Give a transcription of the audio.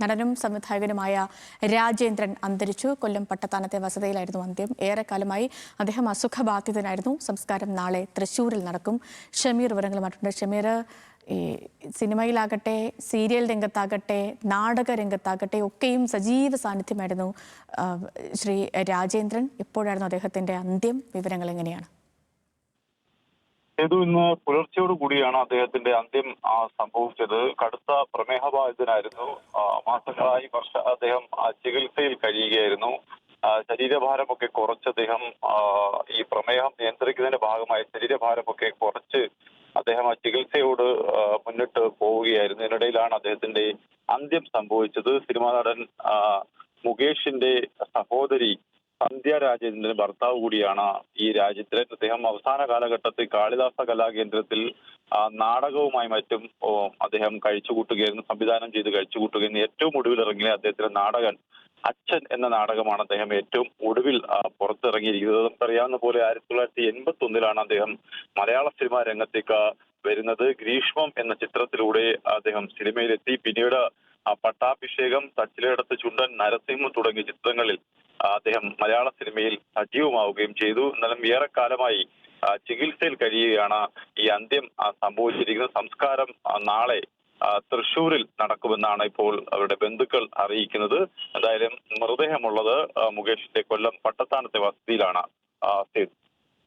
നടനും സംവിധായകനുമായ രാജേന്ദ്രൻ അന്തരിച്ചു. കൊല്ലം പട്ടത്താനത്തെ വസതിയിലായിരുന്നു അന്ത്യം. ഏറെക്കാലമായി അദ്ദേഹം അസുഖബാധിതനായിരുന്നു. സംസ്കാരം നാളെ തൃശ്ശൂരിൽ നടക്കും. ഷമീർ വിവരങ്ങളുമായിട്ടുണ്ട്. ഷമീർ, ഈ സിനിമയിലാകട്ടെ, സീരിയൽ രംഗത്താകട്ടെ, നാടക രംഗത്താകട്ടെ ഒക്കെയും സജീവ സാന്നിധ്യമായിരുന്നു ശ്രീ രാജേന്ദ്രൻ. എപ്പോഴായിരുന്നു അദ്ദേഹത്തിന്റെ അന്ത്യം? വിവരങ്ങൾ എങ്ങനെയാണ്? ഇന്ന് പുലർച്ചയോട് കൂടിയാണ് അദ്ദേഹത്തിന്റെ അന്ത്യം സംഭവിച്ചത്. കടുത്ത പ്രമേഹബാധിതനായിരുന്നു. മാസങ്ങളായി അദ്ദേഹം ചികിത്സയിൽ കഴിയുകയായിരുന്നു. ശരീരഭാരമൊക്കെ കുറച്ച് അദ്ദേഹം ഈ പ്രമേഹം നിയന്ത്രിക്കുന്നതിന്റെ ഭാഗമായി ശരീരഭാരമൊക്കെ കുറച്ച് അദ്ദേഹം ആ ചികിത്സയോട് മുന്നിട്ട് പോവുകയായിരുന്നു. ഇതിനിടയിലാണ് അദ്ദേഹത്തിന്റെ അന്ത്യം സംഭവിച്ചത്. സിനിമാ നടൻ മുകേഷിന്റെ സഹോദരി സന്ധ്യ രാജേന്ദ്രന്റെ ഭർത്താവ് കൂടിയാണ് ഈ രാജേന്ദ്രൻ. അദ്ദേഹം അവസാന കാലഘട്ടത്തിൽ കാളിദാസ കലാകേന്ദ്രത്തിൽ നാടകവുമായി മറ്റും അദ്ദേഹം കഴിച്ചുകൂട്ടുകയായിരുന്നു, സംവിധാനം ചെയ്ത് കഴിച്ചുകൂട്ടുകയായിരുന്നു. ഏറ്റവും ഒടുവിൽ ഇറങ്ങിയ അദ്ദേഹത്തിന്റെ നാടകം അച്ഛൻ എന്ന നാടകമാണ് അദ്ദേഹം ഏറ്റവും ഒടുവിൽ പുറത്തിറങ്ങിയിരിക്കുന്നത്. നമുക്കറിയാവുന്ന പോലെ 1981 അദ്ദേഹം മലയാള സിനിമാ രംഗത്തേക്ക് വരുന്നത്. ഗ്രീഷ്മം എന്ന ചിത്രത്തിലൂടെ അദ്ദേഹം സിനിമയിലെത്തി. പിന്നീട് പട്ടാഭിഷേകം, തച്ചിലയിടത്ത് ചുണ്ടൻ, നരസിംഹം തുടങ്ങിയ ചിത്രങ്ങളിൽ അദ്ദേഹം മലയാള സിനിമയിൽ സജീവമാവുകയും ചെയ്തു. എന്നാലും ഏറെക്കാലമായി ചികിത്സയിൽ കഴിയുകയാണ്. ഈ അന്ത്യം സംഭവിച്ചിരിക്കുന്നത്. സംസ്കാരം നാളെ തൃശ്ശൂരിൽ നടക്കുമെന്നാണ് ഇപ്പോൾ അവരുടെ ബന്ധുക്കൾ അറിയിക്കുന്നത്. എന്തായാലും മൃതദേഹമുള്ളത് മുകേഷിന്റെ കൊല്ലം പട്ടത്താനത്തെ വസതിയിലാണ്.